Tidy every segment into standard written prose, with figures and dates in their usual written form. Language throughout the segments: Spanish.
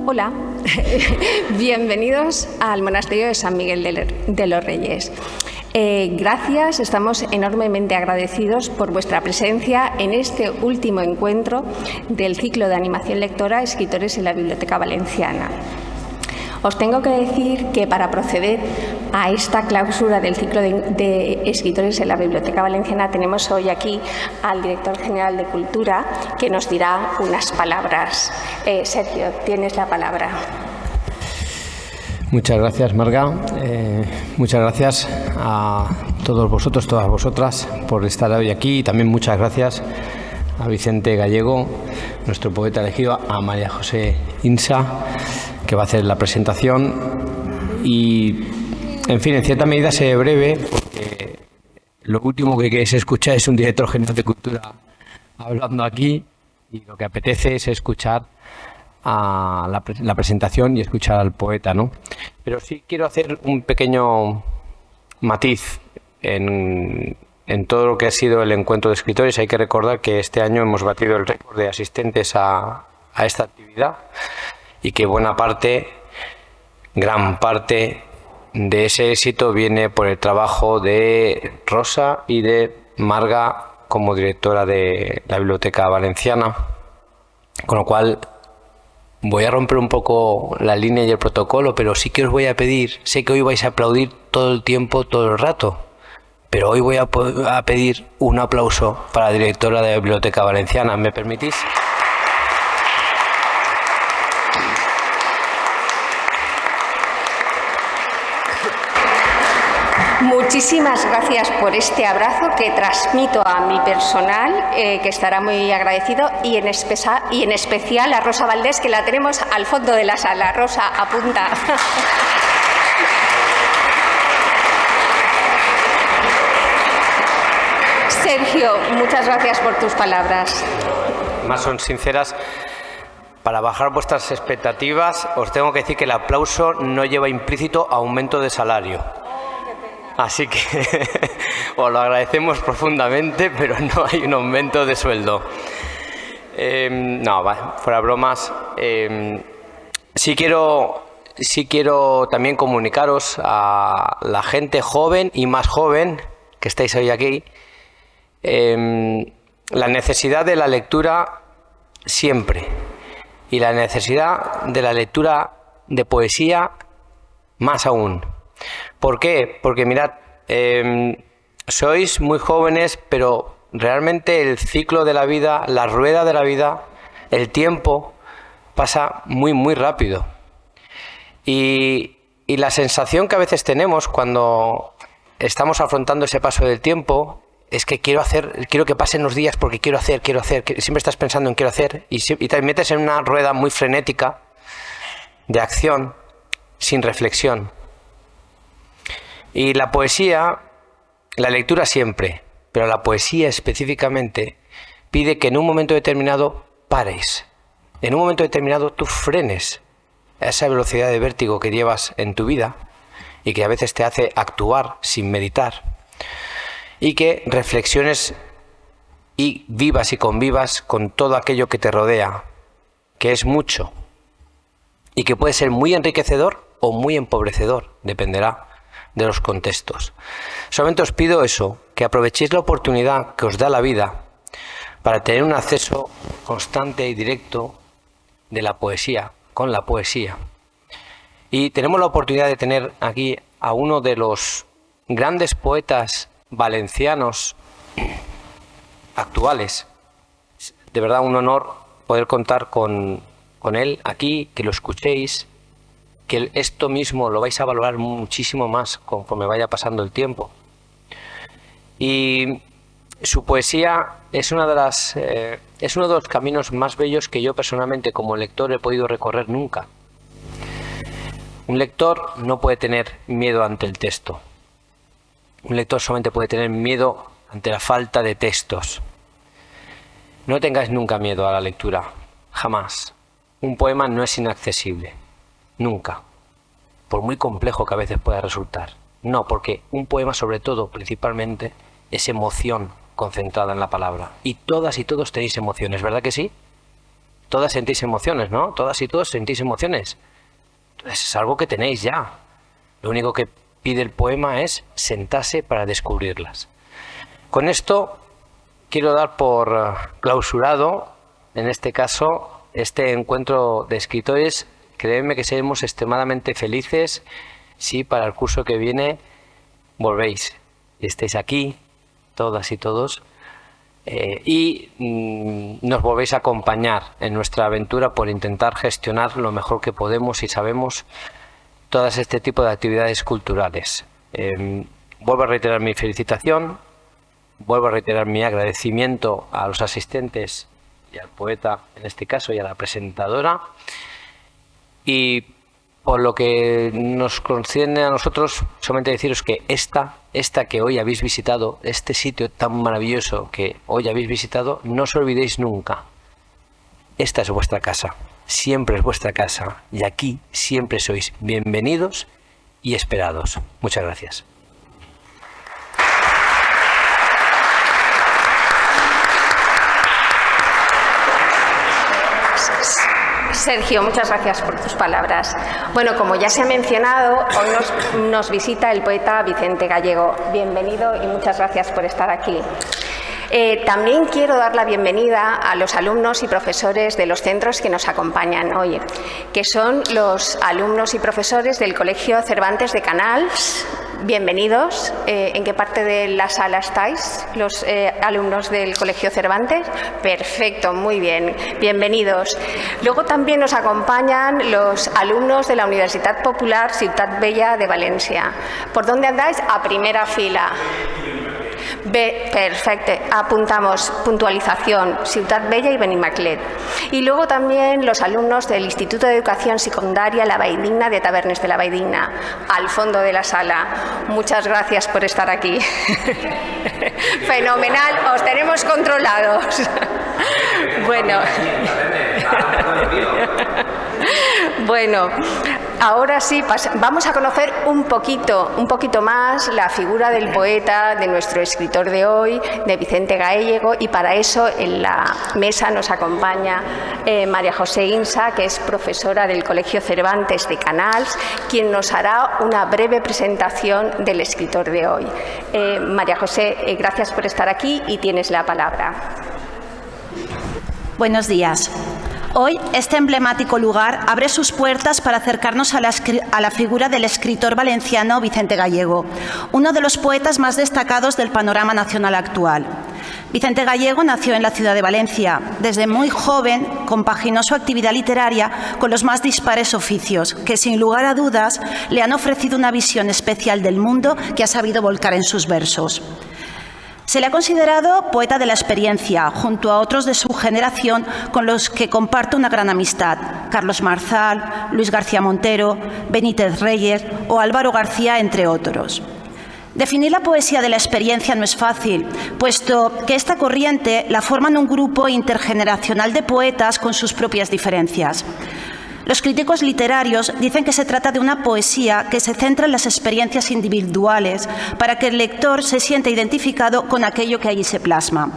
Hola, bienvenidos al Monasterio de San Miguel de los Reyes. Gracias, estamos enormemente agradecidos por vuestra presencia en este último encuentro del ciclo de animación lectora Escritores en la Biblioteca Valenciana. Os tengo que decir que para proceder a esta clausura del ciclo de escritores en la Biblioteca Valenciana tenemos hoy aquí al director general de Cultura que nos dirá unas palabras. Sergio, tienes la palabra. Muchas gracias, Marga. Muchas gracias a todos vosotros, todas vosotras, por estar hoy aquí. Y también muchas gracias a Vicente Gallego, nuestro poeta elegido, a María José Insa, que va a hacer la presentación. Y, en fin, en cierta medida seré breve, porque lo último que queréis escuchar es un director general de Cultura hablando aquí, y lo que apetece es escuchar a la presentación y escuchar al poeta, ¿no? Pero sí quiero hacer un pequeño matiz en todo lo que ha sido el encuentro de escritores. Hay que recordar que este año hemos batido el récord de asistentes a esta actividad y que gran parte de ese éxito viene por el trabajo de Rosa y de Marga como directora de la Biblioteca Valenciana, con lo cual voy a romper un poco la línea y el protocolo, pero sí que os voy a pedir, sé que hoy vais a aplaudir todo el tiempo, todo el rato, pero hoy voy a pedir un aplauso para la directora de la Biblioteca Valenciana. ¿Me permitís? Muchísimas gracias por este abrazo que transmito a mi personal, que estará muy agradecido, y en especial a Rosa Valdés, que la tenemos al fondo de la sala. Rosa, apunta. Sergio, muchas gracias por tus palabras. Más son sinceras. Para bajar vuestras expectativas, os tengo que decir que el aplauso no lleva implícito aumento de salario. Así que os lo agradecemos profundamente, pero no hay un aumento de sueldo. Fuera bromas. Sí quiero también comunicaros a la gente joven y más joven que estáis hoy aquí, la necesidad de la lectura siempre, y la necesidad de la lectura de poesía más aún. ¿Por qué? Porque mirad, sois muy jóvenes, pero realmente el ciclo de la vida, la rueda de la vida, el tiempo pasa muy, muy rápido. Y la sensación que a veces tenemos cuando estamos afrontando ese paso del tiempo es que quiero que pasen los días porque quiero hacer, que siempre estás pensando en quiero hacer, y te metes en una rueda muy frenética de acción sin reflexión. Y la poesía, la lectura siempre, pero la poesía específicamente, pide que en un momento determinado pares. En un momento determinado tú frenes a esa velocidad de vértigo que llevas en tu vida y que a veces te hace actuar sin meditar. Y que reflexiones y vivas y convivas con todo aquello que te rodea, que es mucho y que puede ser muy enriquecedor o muy empobrecedor, dependerá de los contextos. Solamente os pido eso, que aprovechéis la oportunidad que os da la vida para tener un acceso constante y directo de la poesía, con la poesía. Y tenemos la oportunidad de tener aquí a uno de los grandes poetas valencianos actuales. De verdad, un honor poder contar con él aquí, que lo escuchéis, que esto mismo lo vais a valorar muchísimo más conforme vaya pasando el tiempo. Y su poesía es uno de los caminos más bellos que yo personalmente como lector he podido recorrer nunca. Un lector no puede tener miedo ante el texto. Un lector solamente puede tener miedo ante la falta de textos. No tengáis nunca miedo a la lectura, jamás. Un poema no es inaccesible. Nunca, por muy complejo que a veces pueda resultar. No, porque un poema, sobre todo, principalmente, es emoción concentrada en la palabra. Y todas y todos tenéis emociones, ¿verdad que sí? todas sentís emociones, ¿no? Todas y todos sentís emociones. Entonces es algo que tenéis ya. Lo único que pide el poema es sentarse para descubrirlas. Con esto quiero dar por clausurado, en este caso, este encuentro de escritores. Creedme que seremos extremadamente felices si para el curso que viene volvéis y estéis aquí, todas y todos, y nos volvéis a acompañar en nuestra aventura por intentar gestionar lo mejor que podemos y sabemos todas este tipo de actividades culturales. Vuelvo a reiterar mi felicitación, vuelvo a reiterar mi agradecimiento a los asistentes y al poeta, en este caso, y a la presentadora. Y por lo que nos concierne a nosotros, solamente deciros que esta que hoy habéis visitado, este sitio tan maravilloso que hoy habéis visitado, no os olvidéis nunca. Esta es vuestra casa, siempre es vuestra casa, y aquí siempre sois bienvenidos y esperados. Muchas gracias. Sergio, muchas gracias por tus palabras. Bueno, como ya se ha mencionado, hoy nos visita el poeta Vicente Gallego. Bienvenido y muchas gracias por estar aquí. También quiero dar la bienvenida a los alumnos y profesores de los centros que nos acompañan hoy, que son los alumnos y profesores del Colegio Cervantes de Canals. Bienvenidos. ¿En qué parte de la sala estáis, los alumnos del Colegio Cervantes? Perfecto, muy bien. Bienvenidos. Luego también nos acompañan los alumnos de la Universidad Popular Ciutat Bella de Valencia. ¿Por dónde andáis? A primera fila. Perfecto, apuntamos puntualización, Ciutat Bella y Benimaclet. Y luego también los alumnos del Instituto de Educación Secundaria La Valldigna de Tavernes de la Valldigna, al fondo de la sala. Muchas gracias por estar aquí. Fenomenal, os tenemos controlados. Bueno, ahora sí, vamos a conocer un poquito más la figura del poeta, de nuestro escritor de hoy, de Vicente Gallego, y para eso en la mesa nos acompaña María José Insa, que es profesora del Colegio Cervantes de Canals, quien nos hará una breve presentación del escritor de hoy. María José, gracias por estar aquí y tienes la palabra. Buenos días. Hoy, este emblemático lugar abre sus puertas para acercarnos a la figura del escritor valenciano Vicente Gallego, uno de los poetas más destacados del panorama nacional actual. Vicente Gallego nació en la ciudad de Valencia. Desde muy joven compaginó su actividad literaria con los más dispares oficios, que sin lugar a dudas le han ofrecido una visión especial del mundo que ha sabido volcar en sus versos. Se le ha considerado poeta de la experiencia, junto a otros de su generación con los que comparte una gran amistad: Carlos Marzal, Luis García Montero, Benítez Reyes o Álvaro García, entre otros. Definir la poesía de la experiencia no es fácil, puesto que esta corriente la forman un grupo intergeneracional de poetas con sus propias diferencias. Los críticos literarios dicen que se trata de una poesía que se centra en las experiencias individuales para que el lector se sienta identificado con aquello que allí se plasma.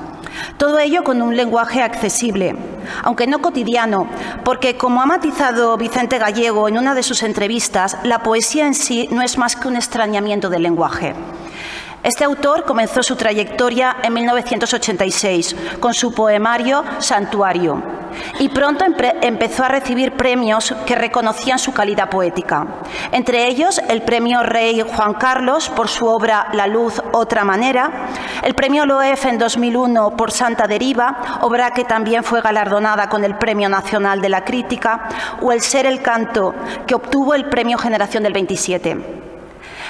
Todo ello con un lenguaje accesible, aunque no cotidiano, porque, como ha matizado Vicente Gallego en una de sus entrevistas, la poesía en sí no es más que un extrañamiento del lenguaje. Este autor comenzó su trayectoria en 1986 con su poemario Santuario y pronto empezó a recibir premios que reconocían su calidad poética. Entre ellos, el Premio Rey Juan Carlos por su obra La luz, otra manera, el Premio Loef en 2001 por Santa Deriva, obra que también fue galardonada con el Premio Nacional de la Crítica, o el Ser el canto, que obtuvo el Premio Generación del 27.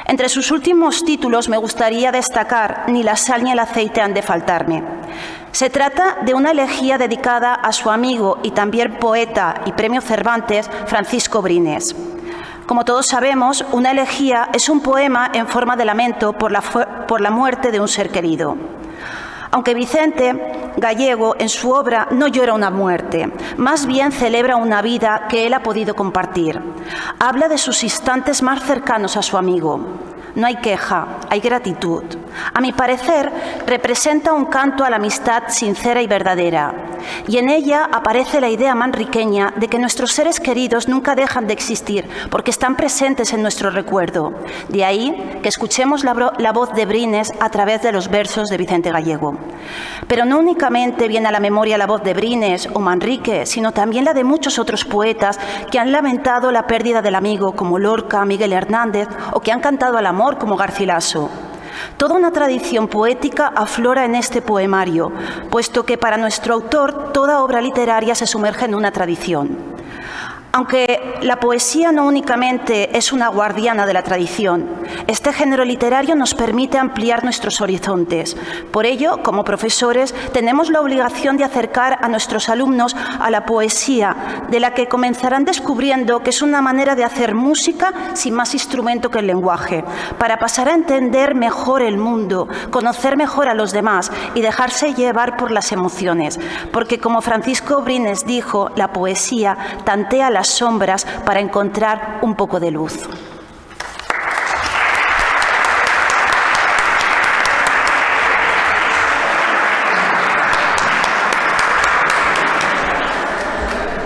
Entre sus últimos títulos me gustaría destacar Ni la sal ni el aceite han de faltarme. Se trata de una elegía dedicada a su amigo y también poeta y premio Cervantes, Francisco Brines. Como todos sabemos, una elegía es un poema en forma de lamento por la muerte de un ser querido. Aunque Vicente Gallego en su obra no llora una muerte, más bien celebra una vida que él ha podido compartir. Habla de sus instantes más cercanos a su amigo. No hay queja, hay gratitud. A mi parecer, representa un canto a la amistad sincera y verdadera. Y en ella aparece la idea manriqueña de que nuestros seres queridos nunca dejan de existir porque están presentes en nuestro recuerdo. De ahí que escuchemos la voz de Brines a través de los versos de Vicente Gallego. Pero no únicamente viene a la memoria la voz de Brines o Manrique, sino también la de muchos otros poetas que han lamentado la pérdida del amigo, como Lorca, Miguel Hernández, o que han cantado al amor, como Garcilaso. Toda una tradición poética aflora en este poemario, puesto que para nuestro autor toda obra literaria se sumerge en una tradición. Aunque la poesía no únicamente es una guardiana de la tradición, este género literario nos permite ampliar nuestros horizontes. Por ello, como profesores, tenemos la obligación de acercar a nuestros alumnos a la poesía, de la que comenzarán descubriendo que es una manera de hacer música sin más instrumento que el lenguaje, para pasar a entender mejor el mundo, conocer mejor a los demás y dejarse llevar por las emociones. Porque, como Francisco Brines dijo, la poesía tantea las sombras para encontrar un poco de luz.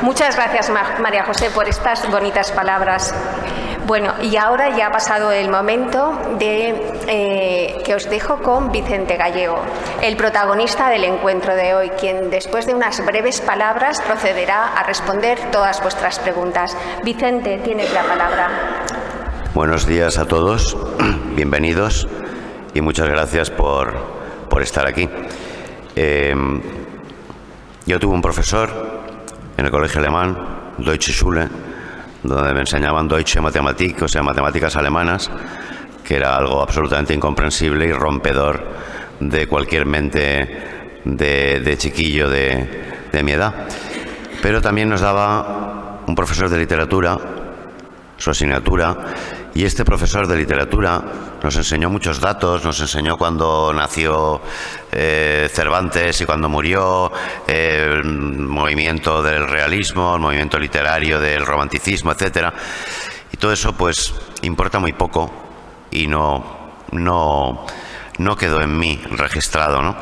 Muchas gracias, María José, por estas bonitas palabras. Bueno, y ahora ya ha pasado el momento de que os dejo con Vicente Gallego, el protagonista del encuentro de hoy, quien después de unas breves palabras procederá a responder todas vuestras preguntas. Vicente, tienes la palabra. Buenos días a todos, bienvenidos y muchas gracias por estar aquí. Yo tuve un profesor en el colegio alemán, Deutsche Schule, donde me enseñaban Deutsche Mathematik, o sea, matemáticas alemanas, que era algo absolutamente incomprensible y rompedor de cualquier mente de chiquillo de mi edad. Pero también nos daba un profesor de literatura, su asignatura, y este profesor de literatura nos enseñó muchos datos, nos enseñó cuándo nació Cervantes y cuándo murió, el movimiento del realismo, el movimiento literario del romanticismo, etcétera. Y todo eso pues importa muy poco y no quedó en mí registrado, ¿no?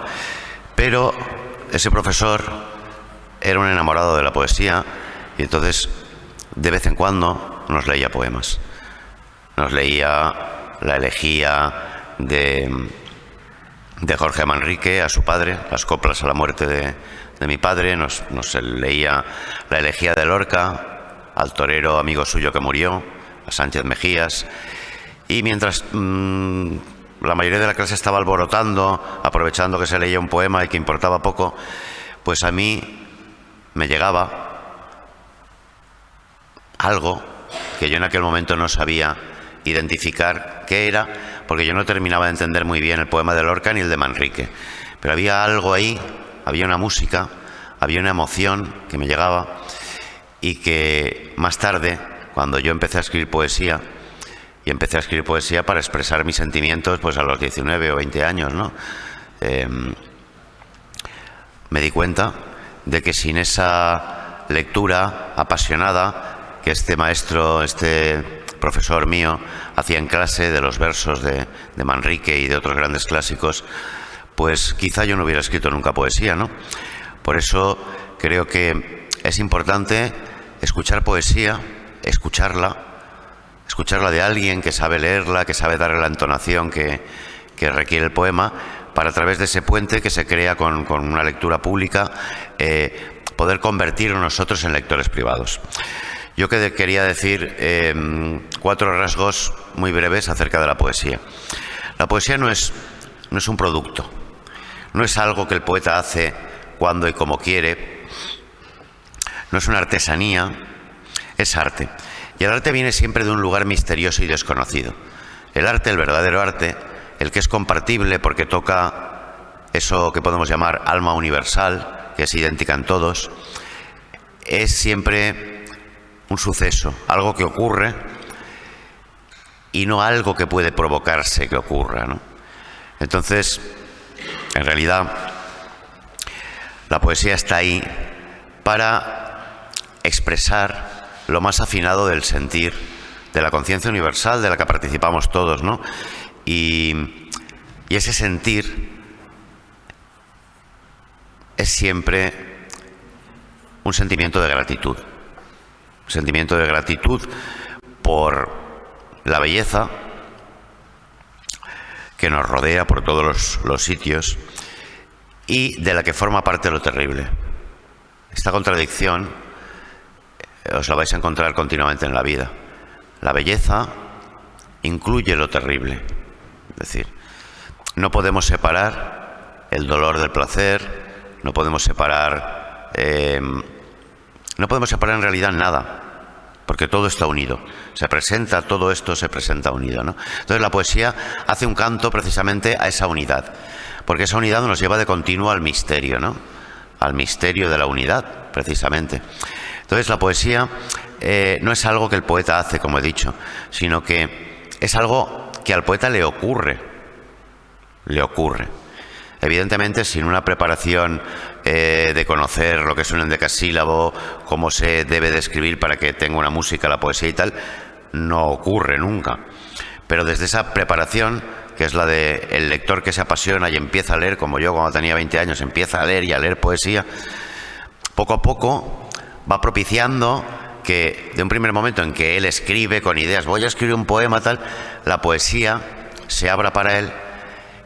Pero ese profesor era un enamorado de la poesía y entonces de vez en cuando nos leía poemas. Nos leía la elegía de Jorge Manrique a su padre, las coplas a la muerte de mi padre, nos leía la elegía de Lorca al torero amigo suyo que murió, a Sánchez Mejías, y mientras la mayoría de la clase estaba alborotando, aprovechando que se leía un poema y que importaba poco, pues a mí me llegaba algo que yo en aquel momento no sabía identificar qué era, porque yo no terminaba de entender muy bien el poema de Lorca ni el de Manrique. Pero había algo ahí, había una música, había una emoción que me llegaba y que más tarde, cuando yo empecé a escribir poesía, y empecé a escribir poesía para expresar mis sentimientos pues a los 19 o 20 años, ¿no? Me di cuenta de que sin esa lectura apasionada que este maestro, este profesor mío hacía en clase de los versos de Manrique y de otros grandes clásicos, pues quizá yo no hubiera escrito nunca poesía, ¿no? Por eso creo que es importante escuchar poesía, escucharla de alguien que sabe leerla, que sabe darle la entonación que requiere el poema, para a través de ese puente que se crea con una lectura pública, poder convertirnos nosotros en lectores privados. Yo quería decir 4 rasgos muy breves acerca de la poesía. La poesía no es un producto, no es algo que el poeta hace cuando y como quiere, no es una artesanía, es arte. Y el arte viene siempre de un lugar misterioso y desconocido. El arte, el verdadero arte, el que es compartible porque toca eso que podemos llamar alma universal, que es idéntica en todos, es siempre un suceso, algo que ocurre y no algo que puede provocarse que ocurra, ¿no? Entonces, en realidad, la poesía está ahí para expresar lo más afinado del sentir de la conciencia universal de la que participamos todos, ¿no? Y ese sentir es siempre un sentimiento de gratitud. Un sentimiento de gratitud por la belleza que nos rodea por todos los sitios y de la que forma parte lo terrible. Esta contradicción os la vais a encontrar continuamente en la vida. La belleza incluye lo terrible. Es decir, no podemos separar el dolor del placer, no podemos separar en realidad nada, porque todo está unido. Todo esto se presenta unido, ¿no? Entonces la poesía hace un canto precisamente a esa unidad, porque esa unidad nos lleva de continuo al misterio, ¿no? Al misterio de la unidad, precisamente. Entonces la poesía no es algo que el poeta hace, como he dicho, sino que es algo que al poeta le ocurre. Le ocurre. Evidentemente, sin una preparación de conocer lo que es un endecasílabo, cómo se debe de escribir para que tenga una música la poesía y tal, no ocurre nunca. Pero desde esa preparación, que es la de el lector que se apasiona y empieza a leer, como yo cuando tenía 20 años, empieza a leer y a leer poesía, poco a poco va propiciando que de un primer momento en que él escribe con ideas, voy a escribir un poema tal, la poesía se abra para él.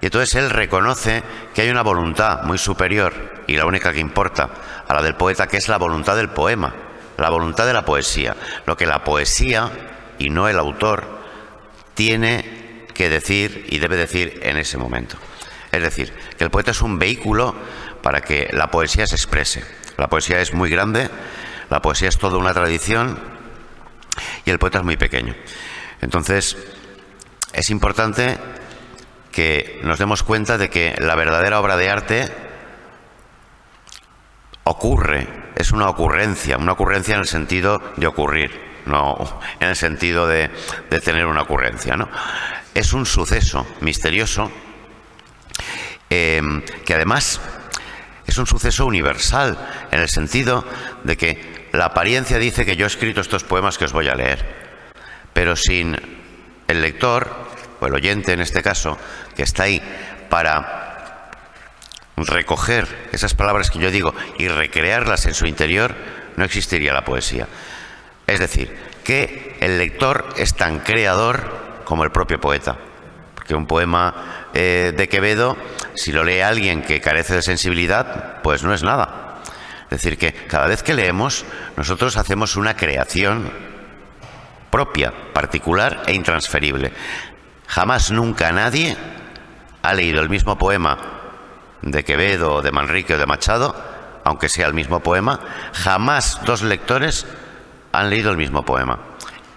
Y entonces él reconoce que hay una voluntad muy superior y la única que importa a la del poeta, que es la voluntad del poema, la voluntad de la poesía, lo que la poesía y no el autor tiene que decir y debe decir en ese momento. Es decir, que el poeta es un vehículo para que la poesía se exprese. La poesía es muy grande, la poesía es toda una tradición y el poeta es muy pequeño. Entonces, es importante que nos demos cuenta de que la verdadera obra de arte ocurre, es una ocurrencia en el sentido de ocurrir, no en el sentido de tener una ocurrencia, ¿no? Es un suceso misterioso que además es un suceso universal, en el sentido de que la apariencia dice que yo he escrito estos poemas que os voy a leer, pero sin el lector, o el oyente en este caso, que está ahí para recoger esas palabras que yo digo y recrearlas en su interior, no existiría la poesía. Es decir, que el lector es tan creador como el propio poeta. Porque un poema de Quevedo, si lo lee alguien que carece de sensibilidad, pues no es nada. Es decir, que cada vez que leemos, nosotros hacemos una creación propia, particular e intransferible. Jamás nunca nadie ha leído el mismo poema de Quevedo, o de Manrique o de Machado, aunque sea el mismo poema. Jamás dos lectores han leído el mismo poema.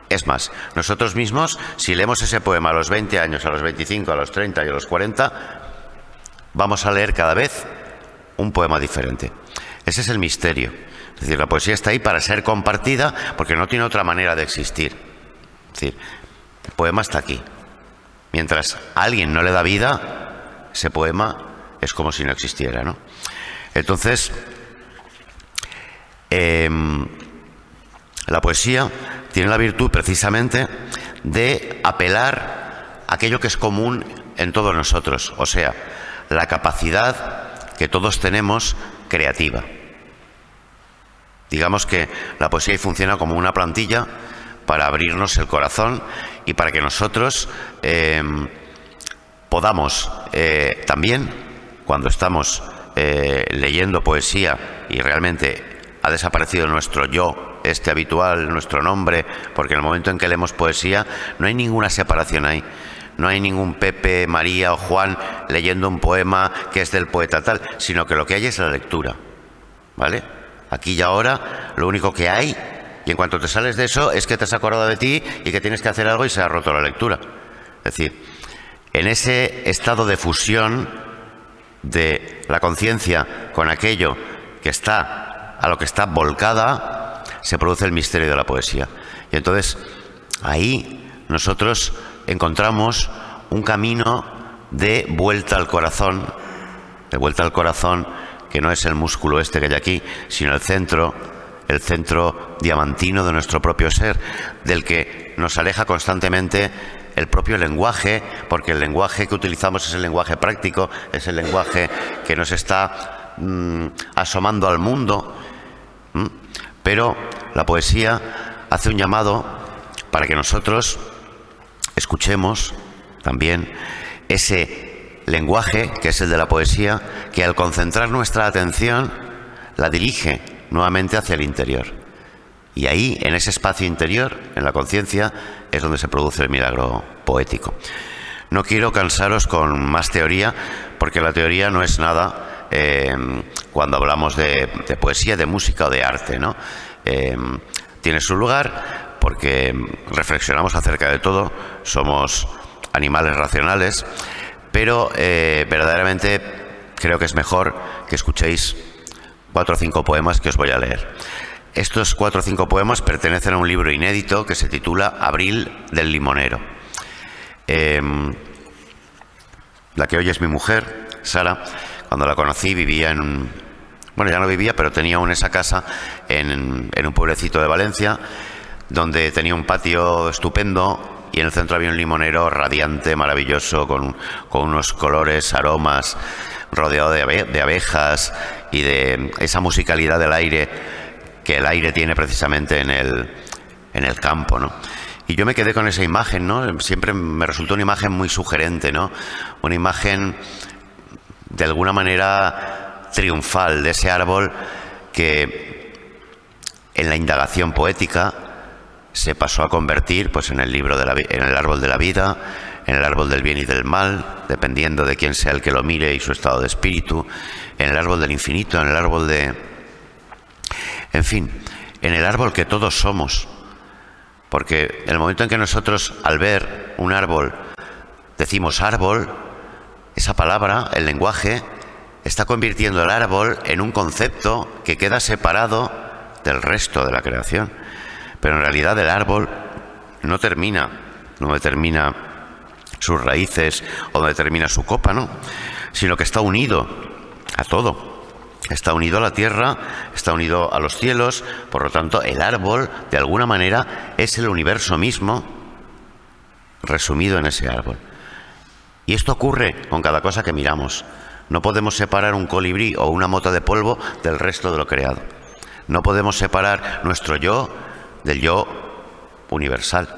Es más, nosotros mismos, si leemos ese poema a los 20 años, a los 25, a los 30 y a los 40, vamos a leer cada vez un poema diferente. Ese es el misterio. Es decir, la poesía está ahí para ser compartida porque no tiene otra manera de existir. Es decir, el poema está aquí. Mientras a alguien no le da vida, ese poema es como si no existiera, ¿no? Entonces, la poesía tiene la virtud precisamente de apelar a aquello que es común en todos nosotros, o sea, la capacidad que todos tenemos creativa. Digamos que la poesía funciona como una plantilla para abrirnos el corazón y para que nosotros podamos también, cuando estamos leyendo poesía y realmente ha desaparecido nuestro yo habitual, nuestro nombre, porque en el momento en que leemos poesía no hay ninguna separación ahí. No hay ningún Pepe, María o Juan leyendo un poema que es del poeta tal, sino que lo que hay es la lectura, ¿vale? Aquí y ahora lo único que hay, y en cuanto te sales de eso, es que te has acordado de ti y que tienes que hacer algo y se ha roto la lectura. Es decir, en ese estado de fusión de la conciencia con aquello que está, a lo que está volcada, se produce el misterio de la poesía. Y entonces ahí nosotros encontramos un camino de vuelta al corazón, que no es el músculo este que hay aquí, sino el centro, el centro diamantino de nuestro propio ser, del que nos aleja constantemente el propio lenguaje, porque el lenguaje que utilizamos es el lenguaje práctico, es el lenguaje que nos está asomando al mundo. Pero la poesía hace un llamado para que nosotros escuchemos también ese lenguaje que es el de la poesía, que al concentrar nuestra atención la dirige nuevamente hacia el interior. Y ahí, en ese espacio interior, en la conciencia, es donde se produce el milagro poético. No quiero cansaros con más teoría, porque la teoría no es nada cuando hablamos de poesía, de música o de arte, ¿no? Tiene su lugar porque reflexionamos acerca de todo, somos animales racionales, pero verdaderamente creo que es mejor que escuchéis 4 o 5 poemas que os voy a leer. Estos 4 o 5 poemas pertenecen a un libro inédito que se titula Abril del limonero. La que hoy es mi mujer, Sara, cuando la conocí vivía bueno, ya no vivía, pero tenía esa casa en un pueblecito de Valencia, donde tenía un patio estupendo y en el centro había un limonero radiante, maravilloso, con unos colores, aromas, rodeado de abejas y de esa musicalidad del aire que el aire tiene precisamente en el campo, ¿no? Y yo me quedé con esa imagen, ¿no? Siempre me resultó una imagen muy sugerente, ¿no? Una imagen de alguna manera triunfal de ese árbol que en la indagación poética se pasó a convertir pues en el árbol de la vida, en el árbol del bien y del mal, dependiendo de quién sea el que lo mire y su estado de espíritu, en el árbol del infinito, en el árbol en fin, en el árbol que todos somos. Porque en el momento en que nosotros, al ver un árbol, decimos árbol, esa palabra, el lenguaje, está convirtiendo el árbol en un concepto que queda separado del resto de la creación. Pero en realidad el árbol no determina sus raíces o no determina su copa, ¿no? Sino que está unido a todo. Está unido a la tierra, está unido a los cielos, por lo tanto el árbol, de alguna manera, es el universo mismo resumido en ese árbol. Y esto ocurre con cada cosa que miramos. No podemos separar un colibrí o una mota de polvo del resto de lo creado. No podemos separar nuestro yo del yo universal.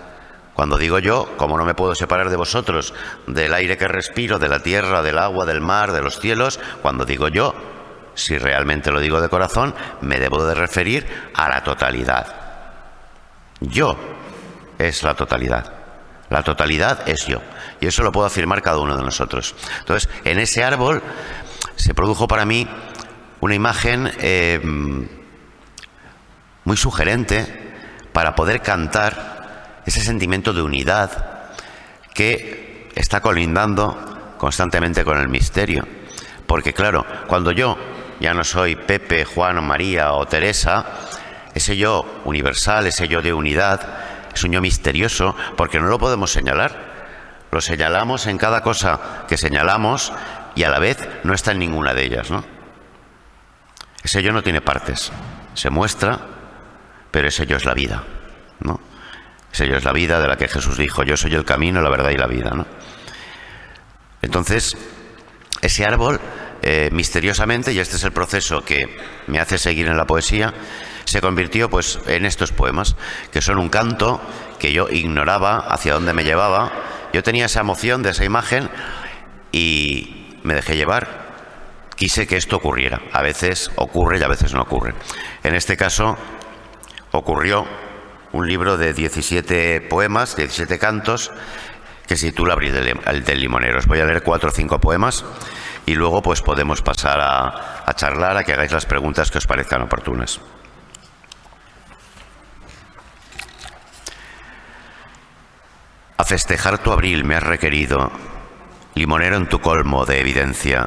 Cuando digo yo, como no me puedo separar de vosotros, del aire que respiro, de la tierra, del agua, del mar, de los cielos, cuando digo yo, si realmente lo digo de corazón, me debo de referir a la totalidad. Yo es la totalidad. La totalidad es yo. Y eso lo puedo afirmar cada uno de nosotros. Entonces, en ese árbol se produjo para mí una imagen muy sugerente para poder cantar ese sentimiento de unidad que está colindando constantemente con el misterio. Porque claro, cuando yo ya no soy Pepe, Juan o María o Teresa, ese yo universal, ese yo de unidad, es un yo misterioso porque no lo podemos señalar. Lo señalamos en cada cosa que señalamos y a la vez no está en ninguna de ellas, ¿no? Ese yo no tiene partes, se muestra, pero ese yo es la vida, ¿no? Ese yo es la vida de la que Jesús dijo, yo soy el camino, la verdad y la vida, ¿no? Entonces, ese árbol, misteriosamente, y este es el proceso que me hace seguir en la poesía, se convirtió pues en estos poemas, que son un canto que yo ignoraba hacia dónde me llevaba. Yo tenía esa emoción de esa imagen y me dejé llevar. Quise que esto ocurriera. A veces ocurre y a veces no ocurre. En este caso ocurrió un libro de 17 poemas, 17 cantos, que se titula Abril del limonero. Os voy a leer 4 o 5 poemas y luego pues podemos pasar a charlar, a que hagáis las preguntas que os parezcan oportunas. A festejar tu abril me has requerido, limonero en tu colmo de evidencia,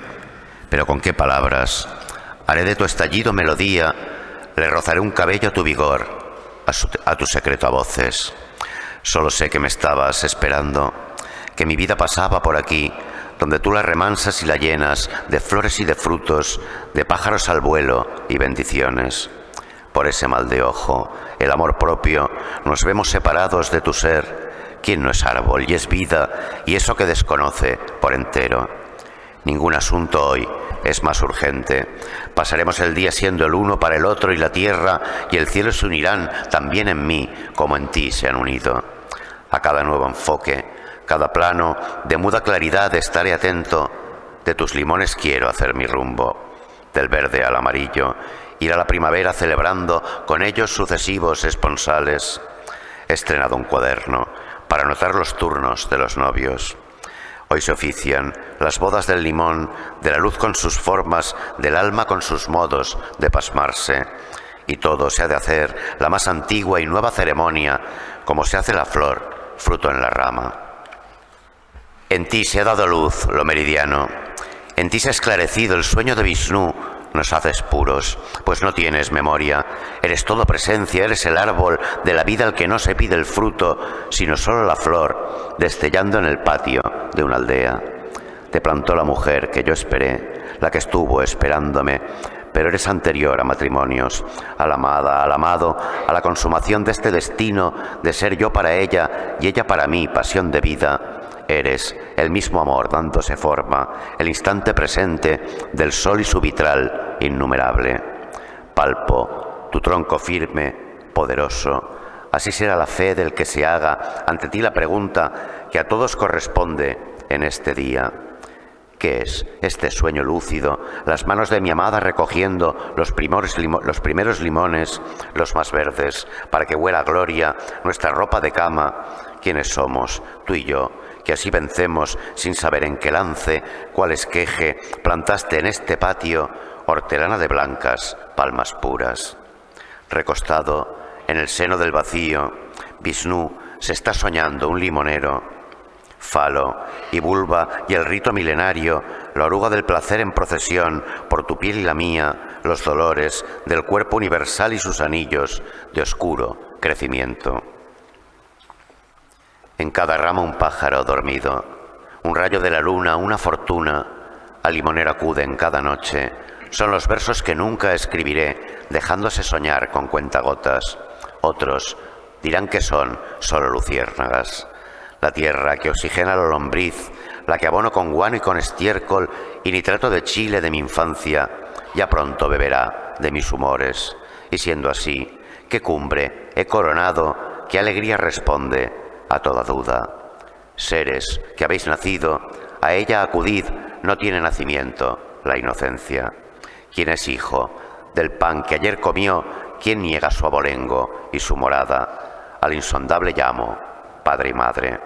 pero ¿con qué palabras? Haré de tu estallido melodía, le rozaré un cabello a tu vigor, a tu secreto a voces. Solo sé que me estabas esperando, que mi vida pasaba por aquí, donde tú la remansas y la llenas de flores y de frutos, de pájaros al vuelo y bendiciones. por ese mal de ojo, el amor propio, nos vemos separados de tu ser. ¿Quién no es árbol y es vida, y eso que desconoce por entero? Ningún asunto hoy es más urgente. Pasaremos el día siendo el uno para el otro, y la tierra y el cielo se unirán también en mí como en ti se han unido. A cada nuevo enfoque, cada plano, de muda claridad estaré atento. De tus limones quiero hacer mi rumbo, del verde al amarillo, ir a la primavera celebrando con ellos sucesivos esponsales. He estrenado un cuaderno para anotar los turnos de los novios. Hoy se ofician las bodas del limón, de la luz con sus formas, del alma con sus modos de pasmarse. Y todo se ha de hacer la más antigua y nueva ceremonia, como se hace la flor, fruto en la rama. En ti se ha dado luz lo meridiano, en ti se ha esclarecido el sueño de Visnú. Nos haces puros, pues no tienes memoria. Eres todo presencia, eres el árbol de la vida al que no se pide el fruto, sino solo la flor, destellando en el patio de una aldea. Te plantó la mujer que yo esperé, la que estuvo esperándome, pero eres anterior a matrimonios, a la amada, al amado, a la consumación de este destino de ser yo para ella y ella para mí, pasión de vida. Eres el mismo amor dándose forma, el instante presente del sol y su vitral innumerable. Palpo tu tronco firme, poderoso. Así será la fe del que se haga ante ti la pregunta que a todos corresponde en este día. ¿Qué es este sueño lúcido? Las manos de mi amada recogiendo los primeros limones, los más verdes, para que huela a gloria nuestra ropa de cama. ¿Quiénes somos, tú y yo, que así vencemos sin saber en qué lance, cuál esqueje plantaste en este patio, hortelana de blancas palmas puras? Recostado en el seno del vacío, Visnú se está soñando un limonero. Falo y vulva y el rito milenario, la oruga del placer en procesión por tu piel y la mía, los dolores del cuerpo universal y sus anillos de oscuro crecimiento. En cada rama un pájaro dormido, un rayo de la luna, una fortuna, al limonero acude en cada noche. Son los versos que nunca escribiré, dejándose soñar con cuentagotas. Otros dirán que son solo luciérnagas. La tierra que oxigena la lombriz, la que abono con guano y con estiércol y nitrato de chile de mi infancia, ya pronto beberá de mis humores. Y siendo así, qué cumbre he coronado, qué alegría responde a toda duda. Seres que habéis nacido, a ella acudid, no tiene nacimiento la inocencia. ¿Quién es hijo del pan que ayer comió? ¿Quién niega su abolengo y su morada? Al insondable llamo, padre y madre.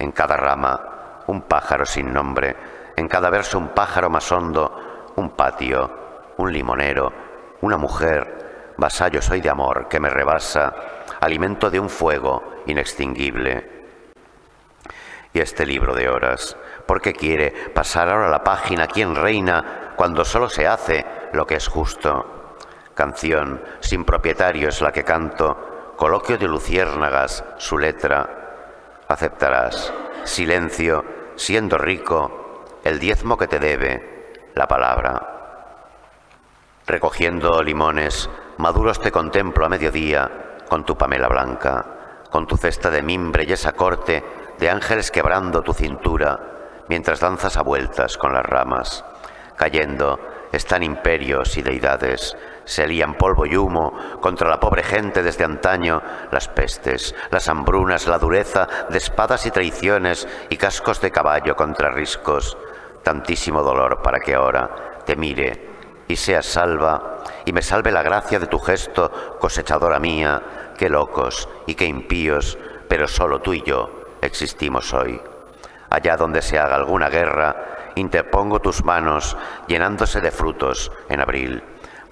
En cada rama un pájaro sin nombre, en cada verso un pájaro más hondo, un patio, un limonero, una mujer, vasallo soy de amor que me rebasa, alimento de un fuego inextinguible. Y este libro de horas, ¿por qué quiere pasar ahora la página? ¿Quién reina cuando solo se hace lo que es justo? Canción sin propietario es la que canto, coloquio de luciérnagas su letra. Aceptarás, silencio, siendo rico, el diezmo que te debe la palabra. Recogiendo limones, maduros te contemplo a mediodía, con tu pamela blanca, con tu cesta de mimbre y esa corte de ángeles quebrando tu cintura, mientras danzas a vueltas con las ramas. Cayendo están imperios y deidades, se lían polvo y humo contra la pobre gente desde antaño, las pestes, las hambrunas, la dureza de espadas y traiciones y cascos de caballo contra riscos. Tantísimo dolor para que ahora te mire y seas salva, y me salve la gracia de tu gesto, cosechadora mía. Qué locos y qué impíos, pero solo tú y yo existimos hoy. Allá donde se haga alguna guerra, interpongo tus manos, llenándose de frutos en abril.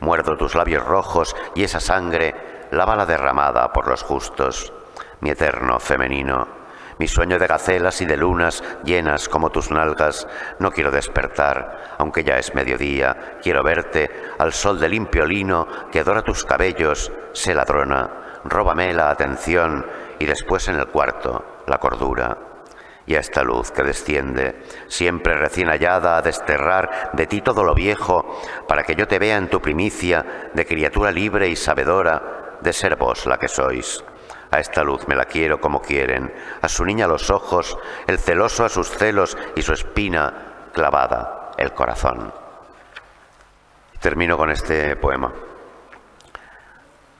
Muerdo tus labios rojos y esa sangre, lávala derramada por los justos. Mi eterno femenino, mi sueño de gacelas y de lunas llenas como tus nalgas. No quiero despertar, aunque ya es mediodía. Quiero verte al sol de limpio lino que dora tus cabellos. Sé ladrona, róbame la atención y después en el cuarto la cordura. y a esta luz que desciende, siempre recién hallada, a desterrar de ti todo lo viejo, para que yo te vea en tu primicia de criatura libre y sabedora de ser vos la que sois. A esta luz me la quiero como quieren, a su niña los ojos, el celoso a sus celos y su espina clavada el corazón. Termino con este poema.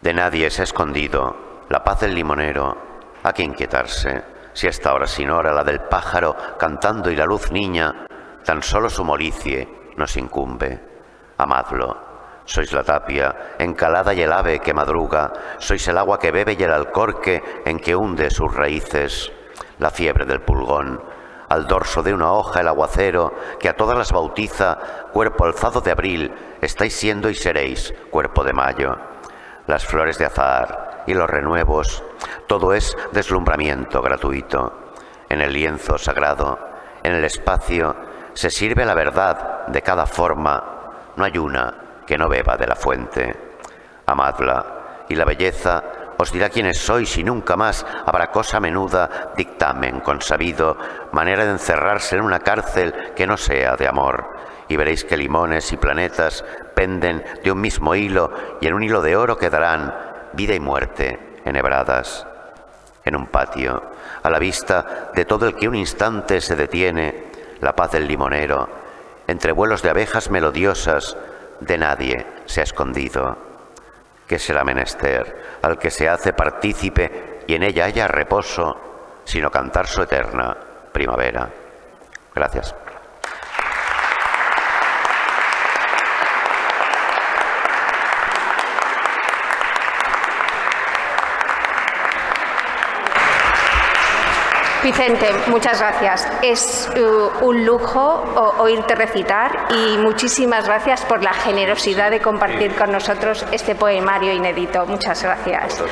De nadie se ha escondido la paz del limonero, ¿a qué inquietarse? Si esta hora sin hora la del pájaro cantando y la luz niña, tan solo su molicie nos incumbe. Amadlo, sois la tapia encalada y el ave que madruga, sois el agua que bebe y el alcorque en que hunde sus raíces. La fiebre del pulgón, al dorso de una hoja el aguacero que a todas las bautiza, cuerpo alzado de abril, estáis siendo y seréis cuerpo de mayo. Las flores de azahar y los renuevos, todo es deslumbramiento gratuito. En el lienzo sagrado, en el espacio, se sirve la verdad de cada forma, no hay una que no beba de la fuente. Amadla, y la belleza os dirá quiénes sois y nunca más habrá cosa menuda, dictamen consabido, manera de encerrarse en una cárcel que no sea de amor. Y veréis que limones y planetas penden de un mismo hilo y en un hilo de oro quedarán vida y muerte enhebradas. En un patio, a la vista de todo el que un instante se detiene, la paz del limonero, entre vuelos de abejas melodiosas, de nadie se ha escondido. ¿Qué será menester al que se hace partícipe y en ella haya reposo, sino cantar su eterna primavera? Gracias. Vicente, muchas gracias. Es un lujo oírte recitar y muchísimas gracias por la generosidad de compartir con nosotros este poemario inédito. Muchas gracias.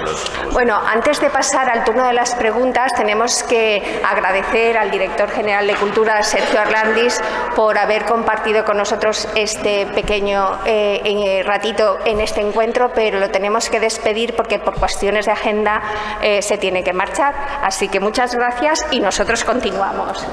Bueno, antes de pasar al turno de las preguntas, tenemos que agradecer al director general de Cultura, Sergio Arlandis, por haber compartido con nosotros este pequeño ratito en este encuentro, pero lo tenemos que despedir porque por cuestiones de agenda se tiene que marchar. Así que muchas gracias. Y nosotros continuamos.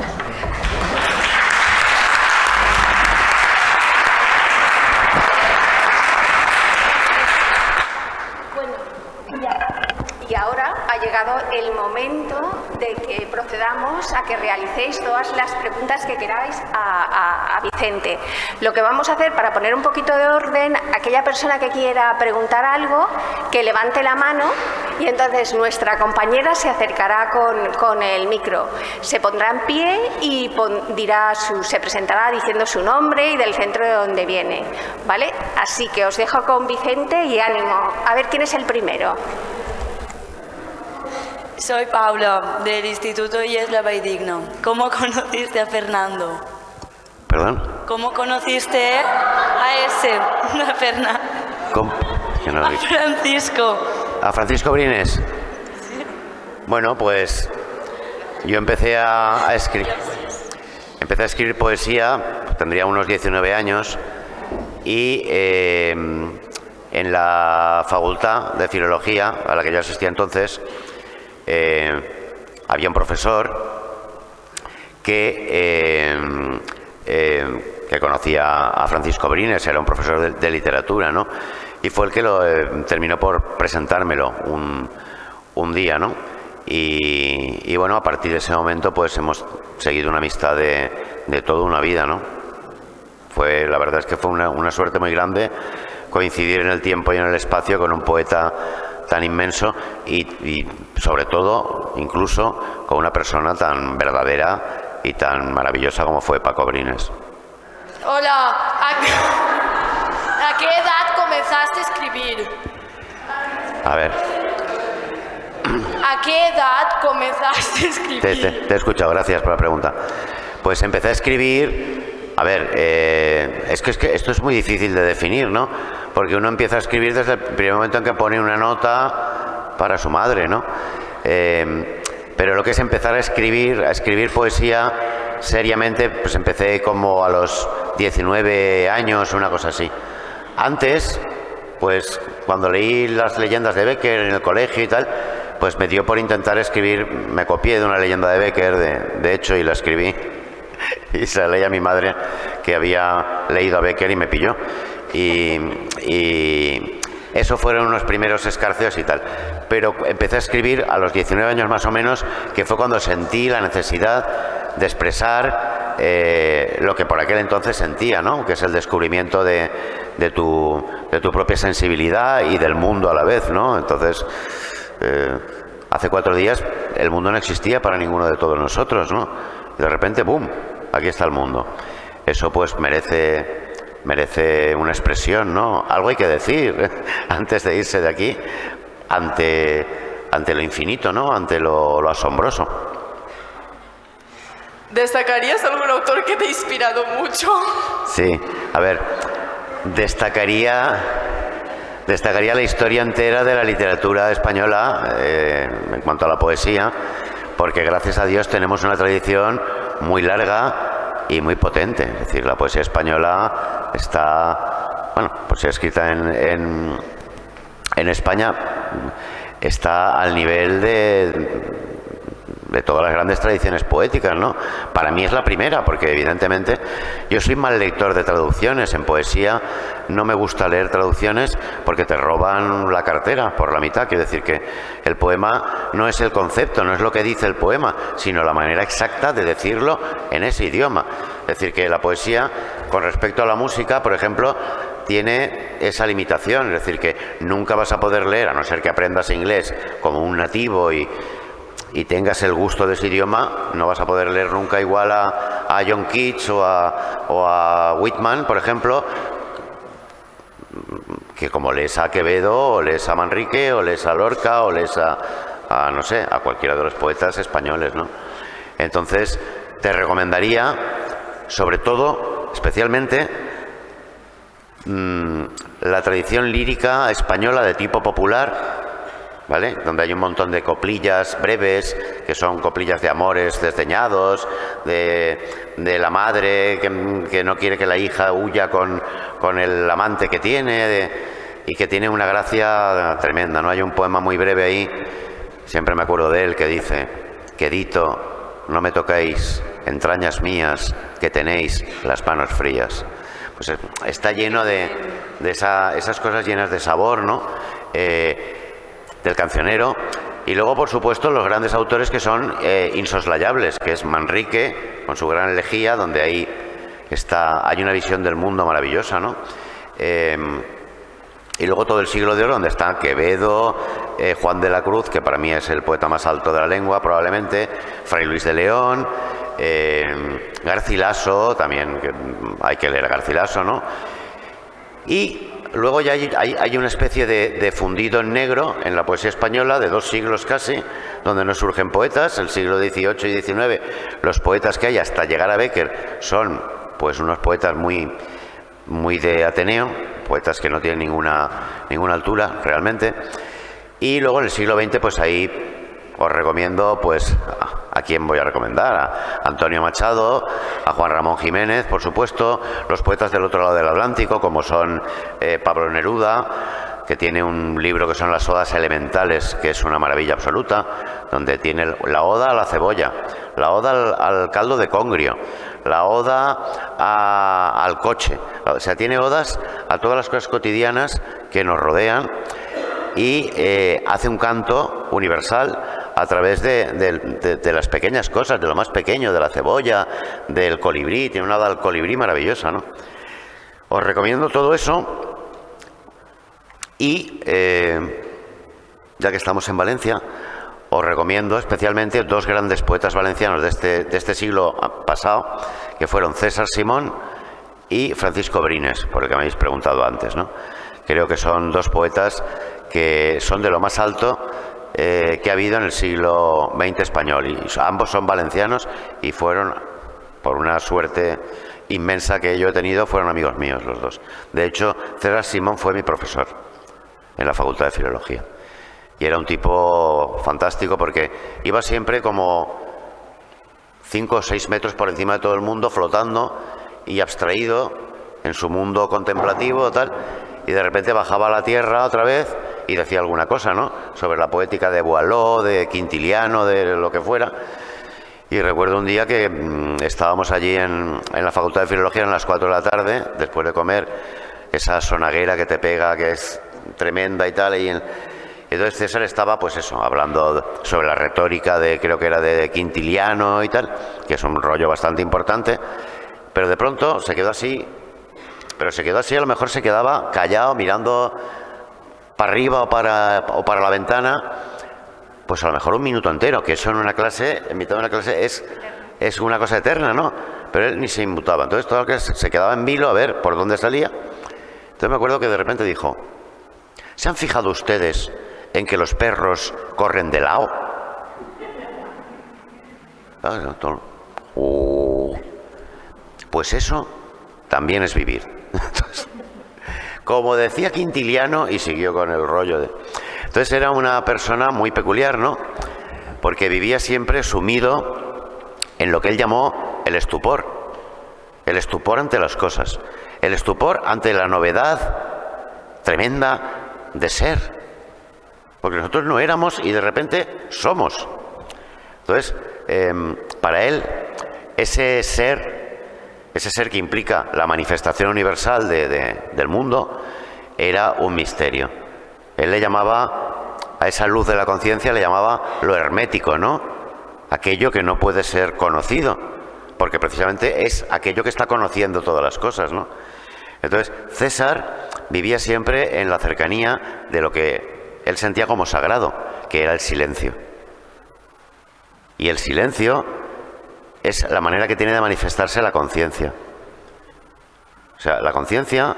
Y ahora ha llegado el momento de que procedamos a que realicéis todas las preguntas que queráis a Vicente. Lo que vamos a hacer, para poner un poquito de orden, aquella persona que quiera preguntar algo, que levante la mano y entonces nuestra compañera se acercará con el micro. Se pondrá en pie y se presentará diciendo su nombre y del centro de donde viene, ¿vale? Así que os dejo con Vicente y ánimo. A ver quién es el primero. Soy Paula, del Instituto Yesla Valldigna. ¿Cómo conociste a Fernando? ¿Perdón? ¿Cómo conociste a Fernando? ¿Cómo? No, a Francisco. ¿A Francisco Brines? Sí. Bueno, pues yo empecé a escribir poesía, tendría unos 19 años, y en la Facultad de Filología, a la que yo asistía entonces, había un profesor que conocía a Francisco Brines, era un profesor de literatura, ¿no? Y fue el que terminó por presentármelo un día, ¿no? Y bueno, a partir de ese momento pues hemos seguido una amistad de toda una vida, ¿no? La verdad es que fue una suerte muy grande coincidir en el tiempo y en el espacio con un poeta tan inmenso y sobre todo, incluso, con una persona tan verdadera y tan maravillosa como fue Paco Brines. Hola, ¿a qué edad comenzaste a escribir? A ver. ¿A qué edad comenzaste a escribir? Te he escuchado, gracias por la pregunta. Pues empecé a escribir, a ver, es que esto es muy difícil de definir, ¿no? Porque uno empieza a escribir desde el primer momento en que pone una nota para su madre, ¿no? Pero lo que es empezar a escribir poesía seriamente, pues empecé como a los 19 años, una cosa así. Antes, pues cuando leí las leyendas de Becker en el colegio y tal, pues me dio por intentar escribir, me copié de una leyenda de Becker, de hecho, y la escribí. Y se la leí a mi madre, que había leído a Becker, y me pilló. Y eso fueron unos primeros escarceos y tal. Pero empecé a escribir a los 19 años más o menos, que fue cuando sentí la necesidad de expresar lo que por aquel entonces sentía, ¿no? Que es el descubrimiento de tu propia sensibilidad y del mundo a la vez, ¿no? Entonces, hace 4 días el mundo no existía para ninguno de todos nosotros, ¿no? Y de repente, ¡boom!, aquí está el mundo. Eso pues merece una expresión, ¿no? Algo hay que decir antes de irse de aquí, ante lo infinito, ¿no? Ante lo asombroso. ¿Destacarías algún autor que te ha inspirado mucho? Sí, a ver, destacaría la historia entera de la literatura española en cuanto a la poesía, porque gracias a Dios tenemos una tradición muy larga y muy potente. Es decir, la poesía española está, bueno, poesía escrita en España está al nivel de todas las grandes tradiciones poéticas, ¿no? Para mí es la primera, porque evidentemente yo soy mal lector de traducciones. En poesía no me gusta leer traducciones porque te roban la cartera por la mitad. Quiero decir que el poema no es el concepto, no es lo que dice el poema, sino la manera exacta de decirlo en ese idioma. Es decir, que la poesía, con respecto a la música, por ejemplo, tiene esa limitación. Es decir, que nunca vas a poder leer, a no ser que aprendas inglés como un nativo y tengas el gusto de ese idioma, no vas a poder leer nunca igual a John Keats o a Whitman, por ejemplo, que como lees a Quevedo, o lees a Manrique, o lees a Lorca, o lees a no sé, a cualquiera de los poetas españoles, ¿no? Entonces, te recomendaría, sobre todo, especialmente, la tradición lírica española de tipo popular, ¿vale? Donde hay un montón de coplillas breves, que son coplillas de amores desdeñados, de la madre que no quiere que la hija huya con el amante que tiene, y que tiene una gracia tremenda, ¿no? Hay un poema muy breve ahí, siempre me acuerdo de él, que dice: quedito, no me tocáis, entrañas mías, que tenéis las manos frías. Pues está lleno de esas cosas llenas de sabor, ¿no? Del cancionero. Y luego, por supuesto, los grandes autores que son insoslayables, que es Manrique, con su gran elegía, donde hay una visión del mundo maravillosa, ¿no? Y luego todo el siglo de oro, donde está Quevedo, Juan de la Cruz, que para mí es el poeta más alto de la lengua, probablemente, Fray Luis de León, Garcilaso, también, que hay que leer a Garcilaso, ¿no? Y luego ya hay una especie de fundido en negro en la poesía española de 2 siglos casi, donde no surgen poetas. El siglo XVIII y XIX, los poetas que hay hasta llegar a Becker son pues unos poetas muy de Ateneo, poetas que no tienen ninguna altura realmente. Y luego en el siglo XX, pues ahí os recomiendo, pues, ¿a quién voy a recomendar? A Antonio Machado, a Juan Ramón Jiménez, por supuesto, los poetas del otro lado del Atlántico, como son Pablo Neruda, que tiene un libro que son las Odas Elementales, que es una maravilla absoluta, donde tiene la oda a la cebolla, la oda al caldo de congrio, la oda al coche. O sea, tiene odas a todas las cosas cotidianas que nos rodean, y hace un canto universal a través de las pequeñas cosas, de lo más pequeño, de la cebolla, del colibrí. Tiene una oda al colibrí maravillosa, ¿no? Os recomiendo todo eso. Y ya que estamos en Valencia, os recomiendo especialmente 2 grandes poetas valencianos de este siglo pasado, que fueron César Simón y Francisco Brines, por el que me habéis preguntado antes, ¿no? Creo que son 2 poetas que son de lo más alto que ha habido en el siglo XX español, y ambos son valencianos, y fueron, por una suerte inmensa que yo he tenido, fueron amigos míos los 2. De hecho, César Simón fue mi profesor en la Facultad de Filología, y era un tipo fantástico, porque iba siempre como 5 o 6 metros por encima de todo el mundo, flotando y abstraído en su mundo contemplativo, tal, y de repente bajaba a la tierra otra vez y decía alguna cosa, ¿no? Sobre la poética de Boileau, de Quintiliano, de lo que fuera. Y recuerdo un día que estábamos allí en la Facultad de Filología a las 4 de la tarde, después de comer, esa sonaguera que te pega, que es tremenda y tal, y entonces César estaba, pues eso, hablando sobre la retórica de, creo que era de Quintiliano y tal, que es un rollo bastante importante, pero de pronto se quedó así, a lo mejor se quedaba callado, mirando para arriba o para la ventana, pues a lo mejor un minuto entero, que eso en una clase, en mitad de una clase, es una cosa eterna, ¿no? Pero él ni se inmutaba. Entonces todo lo que se quedaba en vilo a ver por dónde salía. Entonces me acuerdo que de repente dijo: ¿se han fijado ustedes en que los perros corren de lado? Pues eso también es vivir. Entonces, como decía Quintiliano, y siguió con el rollo de... Entonces era una persona muy peculiar, ¿no? Porque vivía siempre sumido en lo que él llamó el estupor ante las cosas, el estupor ante la novedad tremenda de ser, porque nosotros no éramos y de repente somos. Entonces, para él, ese ser que implica la manifestación universal del mundo, era un misterio. Él le llamaba, a esa luz de la conciencia le llamaba lo hermético, ¿no? Aquello que no puede ser conocido, porque precisamente es aquello que está conociendo todas las cosas, ¿no? Entonces, César vivía siempre en la cercanía de lo que él sentía como sagrado, que era el silencio. Y el silencio es la manera que tiene de manifestarse la conciencia. O sea, la conciencia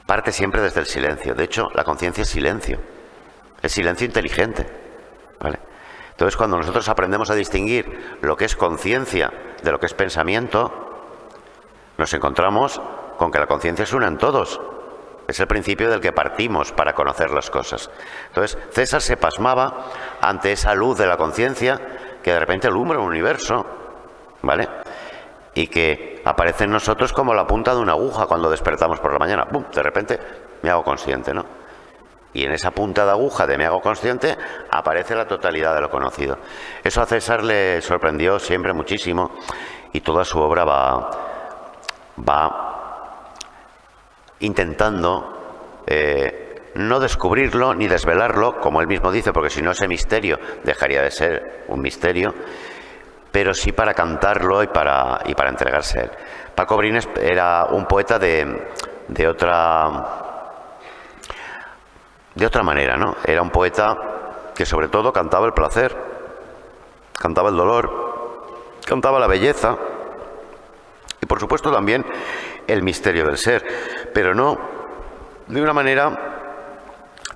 parte siempre desde el silencio. De hecho, la conciencia es silencio inteligente, ¿vale? Entonces, cuando nosotros aprendemos a distinguir lo que es conciencia de lo que es pensamiento, nos encontramos con que la conciencia es una en todos. Es el principio del que partimos para conocer las cosas. Entonces, César se pasmaba ante esa luz de la conciencia que de repente alumbra un universo, ¿vale? Y que aparece en nosotros como la punta de una aguja cuando despertamos por la mañana. ¡Bum! De repente me hago consciente, ¿no? Y en esa punta de aguja de me hago consciente aparece la totalidad de lo conocido. Eso a César le sorprendió siempre muchísimo, y toda su obra va intentando no descubrirlo ni desvelarlo, como él mismo dice, porque si no ese misterio dejaría de ser un misterio, pero sí para cantarlo y para entregarse a él. Paco Brines era un poeta de otra manera, ¿no? Era un poeta que sobre todo cantaba el placer, cantaba el dolor, cantaba la belleza y por supuesto también el misterio del ser, pero no de una manera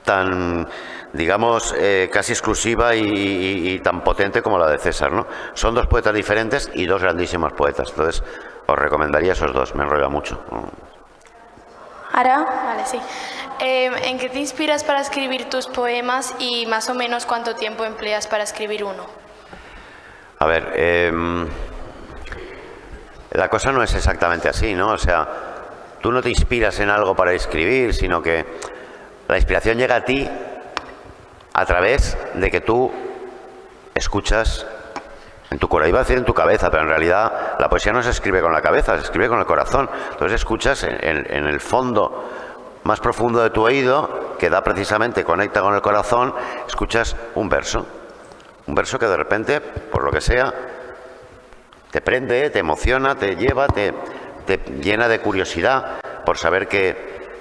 tan, digamos, casi exclusiva y tan potente como la de César, ¿no? Son dos poetas diferentes y dos grandísimos poetas. Entonces, os recomendaría esos dos. Me enrolla mucho. Ara, vale, sí. ¿En qué te inspiras para escribir tus poemas y más o menos cuánto tiempo empleas para escribir uno? A ver, la cosa no es exactamente así, ¿no? O sea, tú no te inspiras en algo para escribir, sino que la inspiración llega a ti a través de que tú escuchas en tu corazón. Iba a decir en tu cabeza, pero en realidad la poesía no se escribe con la cabeza, se escribe con el corazón. Entonces escuchas en el fondo más profundo de tu oído, que da precisamente, conecta con el corazón, escuchas un verso que de repente, por lo que sea, te prende, te emociona, te lleva, te llena de curiosidad por saber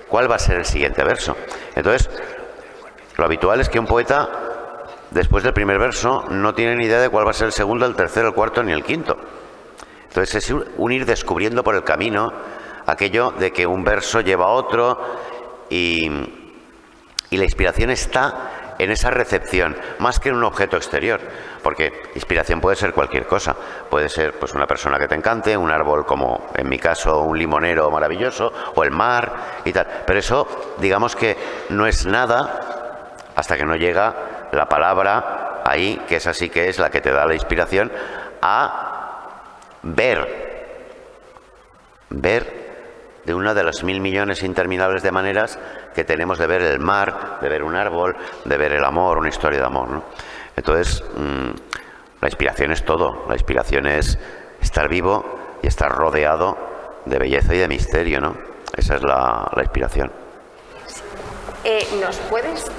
cuál va a ser el siguiente verso. Entonces, lo habitual es que un poeta, después del primer verso, no tiene ni idea de cuál va a ser el segundo, el tercero, el cuarto ni el quinto. Entonces es un ir descubriendo por el camino aquello de que un verso lleva a otro y la inspiración está en esa recepción, más que en un objeto exterior, porque inspiración puede ser cualquier cosa, puede ser pues una persona que te encante, un árbol como en mi caso un limonero maravilloso, o el mar y tal, pero eso digamos que no es nada hasta que no llega la palabra ahí, que esa sí que es la que te da la inspiración a ver de una de las 1000 millones interminables de maneras que tenemos de ver el mar, de ver un árbol, de ver el amor, una historia de amor, ¿no? Entonces, la inspiración es todo. La inspiración es estar vivo y estar rodeado de belleza y de misterio, ¿no? Esa es la inspiración. ¿Nos puedes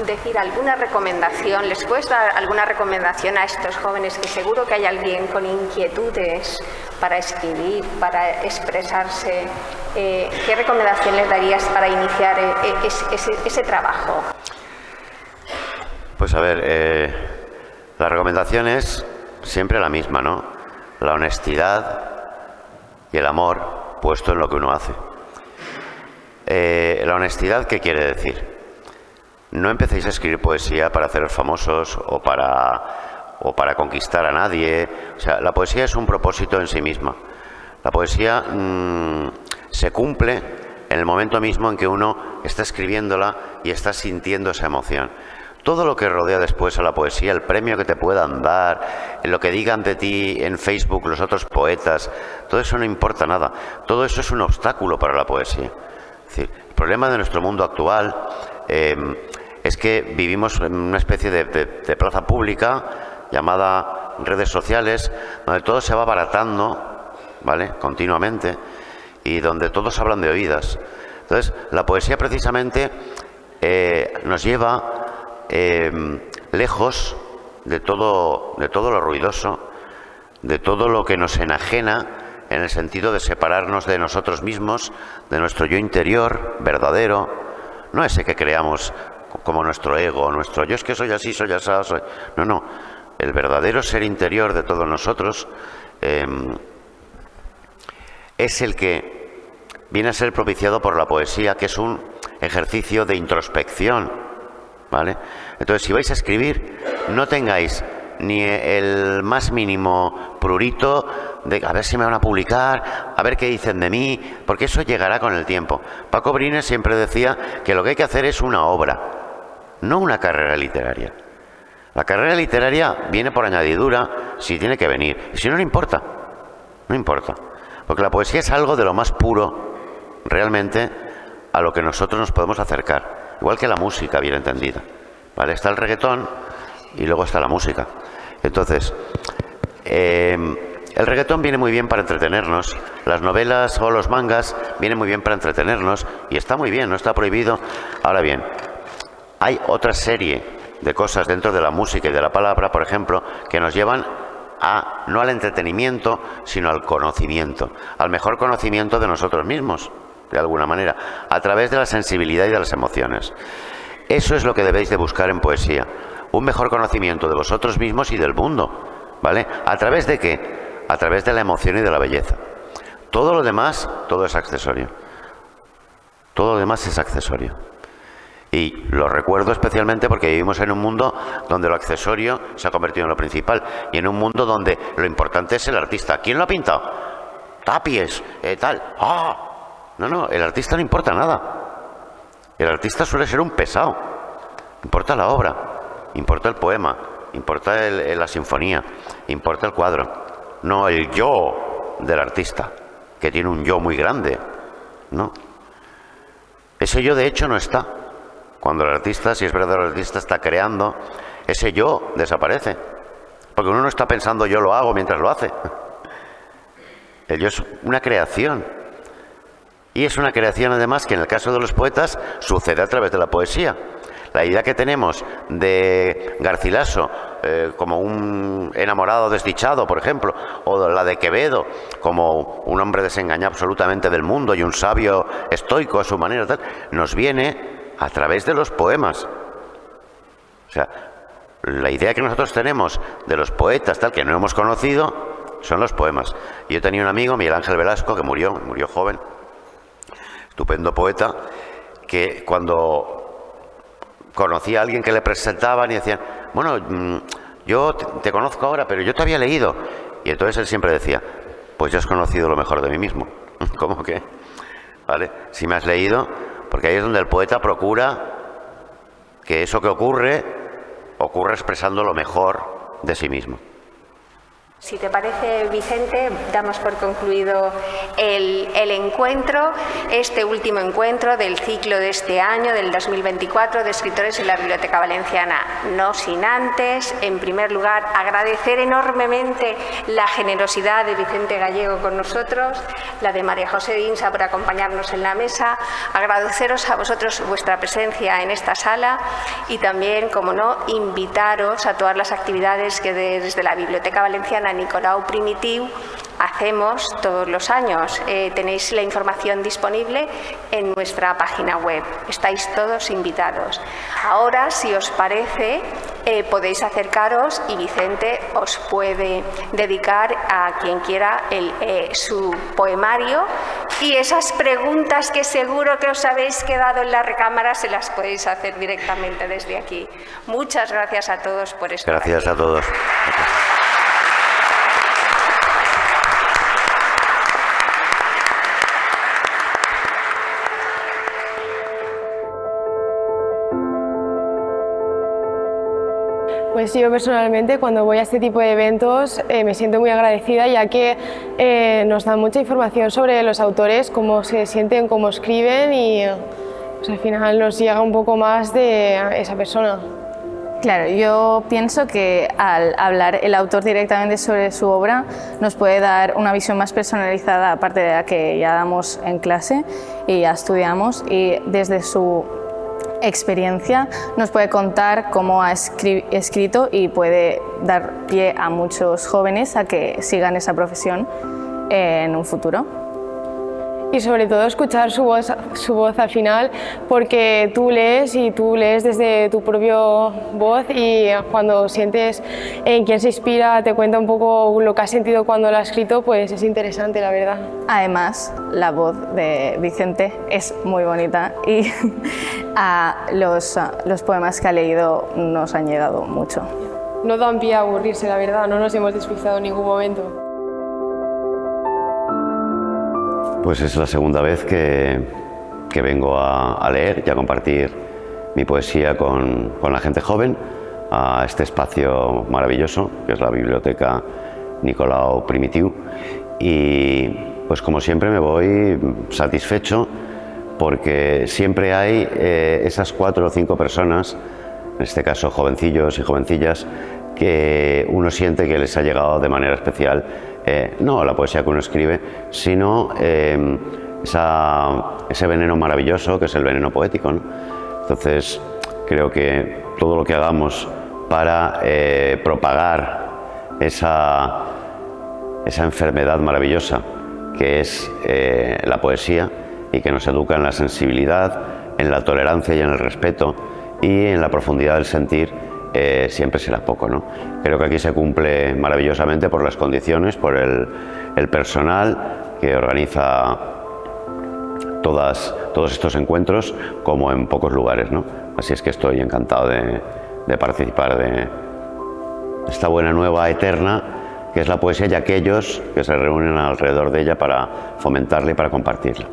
decir alguna recomendación? ¿Les puedes dar alguna recomendación a estos jóvenes, que seguro que hay alguien con inquietudes para escribir, para expresarse? ¿Qué recomendación les darías para iniciar ese trabajo? Pues a ver, la recomendación es siempre la misma, ¿no? La honestidad y el amor puesto en lo que uno hace. La honestidad, ¿qué quiere decir? No empecéis a escribir poesía para haceros famosos o para conquistar a nadie. O sea, la poesía es un propósito en sí misma. La poesía se cumple en el momento mismo en que uno está escribiéndola y está sintiendo esa emoción. Todo lo que rodea después a la poesía, el premio que te puedan dar, lo que digan de ti en Facebook los otros poetas, todo eso no importa nada. Todo eso es un obstáculo para la poesía. Es decir, el problema de nuestro mundo actual es que vivimos en una especie de plaza pública llamada redes sociales, donde todo se va abaratando, ¿vale?, continuamente, y donde todos hablan de oídas. Entonces, la poesía precisamente nos lleva lejos de todo lo ruidoso, de todo lo que nos enajena, en el sentido de separarnos de nosotros mismos, de nuestro yo interior verdadero, no ese que creamos como nuestro ego, nuestro yo es que soy así, soy así, soy... No, el verdadero ser interior de todos nosotros es el que viene a ser propiciado por la poesía, que es un ejercicio de introspección, ¿vale? Entonces, si vais a escribir, no tengáis ni el más mínimo prurito de a ver si me van a publicar, a ver qué dicen de mí, porque eso llegará con el tiempo. Paco Brines siempre decía que lo que hay que hacer es una obra, no una carrera literaria. La carrera literaria viene por añadidura si tiene que venir, y si no, no importa, porque la poesía es algo de lo más puro realmente a lo que nosotros nos podemos acercar, igual que la música bien entendida, ¿vale? Está el reggaetón y luego está la música. Entonces, el reggaetón viene muy bien para entretenernos, las novelas o los mangas vienen muy bien para entretenernos, y está muy bien, no está prohibido. Ahora bien, hay otra serie de cosas dentro de la música y de la palabra, por ejemplo, que nos llevan no al entretenimiento, sino al conocimiento, al mejor conocimiento de nosotros mismos, de alguna manera, a través de la sensibilidad y de las emociones. Eso es lo que debéis de buscar en poesía, un mejor conocimiento de vosotros mismos y del mundo, ¿vale? ¿A través de qué? A través de la emoción y de la belleza. Todo lo demás, todo es accesorio. Todo lo demás es accesorio. Y lo recuerdo especialmente porque vivimos en un mundo donde lo accesorio se ha convertido en lo principal, y en un mundo donde lo importante es el artista. ¿Quién lo ha pintado? Tapies, tal. No, el artista no importa nada. El artista suele ser un pesado. Importa la obra, importa el poema, importa la sinfonía, importa el cuadro. No el yo del artista, que tiene un yo muy grande. No. Ese yo de hecho no está. Cuando el artista, si es verdad, el artista está creando, ese yo desaparece. Porque uno no está pensando yo lo hago mientras lo hace. El yo es una creación. Y es una creación además que en el caso de los poetas sucede a través de la poesía. La idea que tenemos de Garcilaso como un enamorado desdichado, por ejemplo, o la de Quevedo como un hombre desengañado absolutamente del mundo y un sabio estoico a su manera, tal, nos viene a través de los poemas. O sea, la idea que nosotros tenemos de los poetas, tal, que no hemos conocido, son los poemas. Yo tenía un amigo, Miguel Ángel Velasco, que murió joven, estupendo poeta, que cuando conocía a alguien que le presentaban y decían, bueno, yo te conozco ahora, pero yo te había leído. Y entonces él siempre decía, pues yo has conocido lo mejor de mí mismo. ¿Cómo que? ¿Vale? Si me has leído, porque ahí es donde el poeta procura que eso que ocurre expresando lo mejor de sí mismo. Si te parece, Vicente, damos por concluido el encuentro, este último encuentro del ciclo de este año, del 2024, de escritores en la Biblioteca Valenciana. No sin antes, en primer lugar, agradecer enormemente la generosidad de Vicente Gallego con nosotros, la de María José Dinsa por acompañarnos en la mesa, agradeceros a vosotros vuestra presencia en esta sala y también, como no, invitaros a todas las actividades que desde la Biblioteca Valenciana Nicolau Primitiu hacemos todos los años. Tenéis la información disponible en nuestra página web. Estáis todos invitados. Ahora, si os parece, podéis acercaros y Vicente os puede dedicar a quien quiera su poemario, y esas preguntas que seguro que os habéis quedado en la recámara se las podéis hacer directamente desde aquí. Muchas gracias a todos por estar aquí. Gracias a todos. Pues yo personalmente, cuando voy a este tipo de eventos, me siento muy agradecida, ya que nos dan mucha información sobre los autores, cómo se sienten, cómo escriben, y pues, al final nos llega un poco más de esa persona. Claro, yo pienso que al hablar el autor directamente sobre su obra nos puede dar una visión más personalizada, aparte de la que ya damos en clase y ya estudiamos, y desde su experiencia nos puede contar cómo ha escrito y puede dar pie a muchos jóvenes a que sigan esa profesión en un futuro. Y sobre todo escuchar su voz al final, porque tú lees desde tu propia voz, y cuando sientes en quién se inspira, te cuenta un poco lo que has sentido cuando lo ha escrito, pues es interesante, la verdad. Además, la voz de Vicente es muy bonita y los poemas que ha leído nos han llegado mucho. No dan pie a aburrirse, la verdad, no nos hemos despistado en ningún momento. Pues es la segunda vez que vengo a leer y a compartir mi poesía con la gente joven a este espacio maravilloso que es la Biblioteca Nicolau Primitiu, y pues como siempre me voy satisfecho porque siempre hay esas 4 o 5 personas, en este caso jovencillos y jovencillas, que uno siente que les ha llegado de manera especial no la poesía que uno escribe, sino ese veneno maravilloso que es el veneno poético, ¿no? Entonces creo que todo lo que hagamos para propagar esa enfermedad maravillosa que es la poesía, y que nos educa en la sensibilidad, en la tolerancia y en el respeto y en la profundidad del sentir, siempre será poco, ¿no? Creo que aquí se cumple maravillosamente por las condiciones, por el personal que organiza todos estos encuentros, como en pocos lugares, ¿no? Así es que estoy encantado de participar de esta buena nueva eterna que es la poesía, y aquellos que se reúnen alrededor de ella para fomentarla y para compartirla.